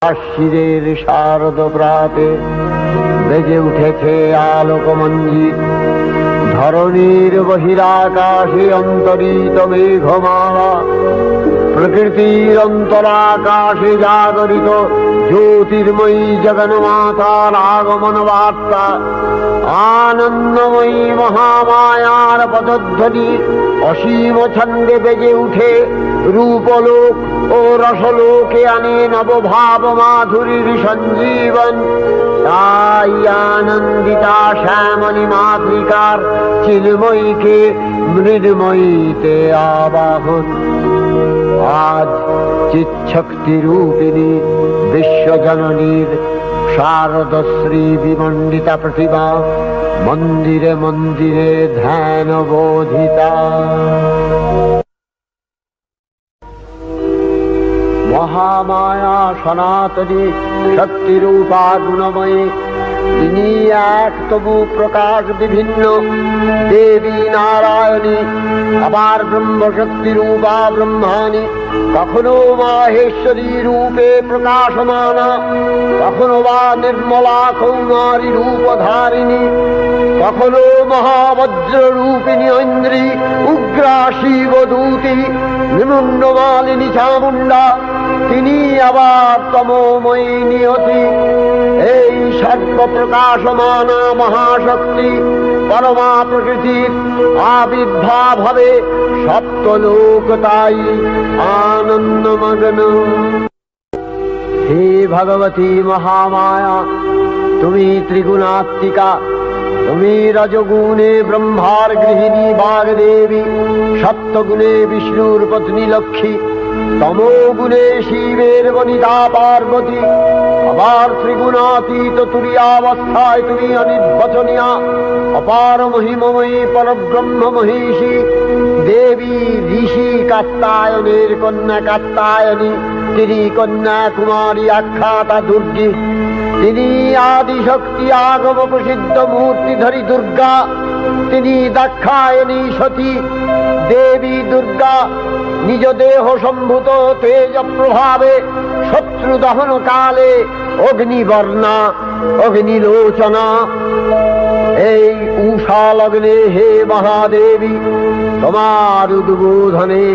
আশ্বিরের শারদ প্রাতে বেজে উঠেছে আলোকমঞ্জিত। ধরণীর বহিরাকাশে অন্তরিত মেঘমালা, প্রকৃতির অন্তরাকাশে জাগরিত জ্যোতির্ময়ী জগন্মাতার আগমন বার্তা। আনন্দময়ী মহামায়ার পদধ্বনি অসীম ছন্দে বেজে উঠে রূপলোক ও রসলোকে আনে নবভাব মাধুরীর সঞ্জীবন। তাই আনন্দিতা শ্যামলী মাতৃকার চিন্ময়ীকে মৃন্ময়ীতে আবাহন। আজ চিৎশক্তি রূপিণী বিশ্বজননীর শারদশ্রী বিমণ্ডিতা প্রতিমা মন্দিরে মন্দিরে ধ্যান বোধিতা। মহামায়া সনাতনী শক্তিরূপা গুণময়ী, তিনি এক তবু প্রকাশ বিভিন্ন দেবী নারায়ণী, আবার ব্রহ্মশক্তি রূপা ব্রহ্মাণী, কখনো মাহেশ্বরী রূপে প্রকাশমানা, কখনো বা নির্মলা কৌমারী রূপধারিণী, কখনো মহাবজ্র রূপিণী ঐন্দ্রী, উগ্রা শিবদূতি, নিমুন্ডমালিনী চামুণ্ডা, তিনি আবার তমোময়ী নিয়তি। এই সর্ব প্রকাশমানা মহাশক্তি পরমা প্রকৃতির আবির্ভাব হবে সপ্তলোক তাই আনন্দমগ্ন। হে ভগবতী মহামায়া, তুমি ত্রিগুণাত্মিকা, তুমি রজগুণে ব্রহ্মার গৃহিণী বাগদেবী, সত্যগুণে বিষ্ণুর পত্নী লক্ষ্মী, তমোগুণে শিবের বনিতা পার্বতী, আবার ত্রিগুণাতীত তুরীয়াবস্থায় তুমি অনির্বচনীয়া অপার মহিমময়ী পরব্রহ্ম মহিষী দেবী। ঋষি কাত্যায়নের কন্যা কাত্যায়নী, তিনি কন্যা কুমারী আখ্যাতা দুর্গী, তিনি আদিশক্তি আগম প্রসিদ্ধ মূর্তিধরী দুর্গা, তিনি দাক্ষায়ণী সতী দেবী দুর্গা। নিজ দেহ সম্ভূত তেজ প্রভাবে শত্রু দহন কালে অগ্নিবর্ণা অগ্নিলোচনা। এই উষা লগ্নে হে মহাদেবী, তোমার উদ্বোধনে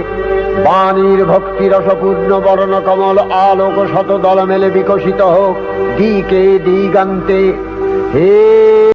বাণীর ভক্তি রসপূর্ণ বর্ণ কমল আলোক শত দল মেলে বিকশিত হোক দিকে দিগান্তে। হে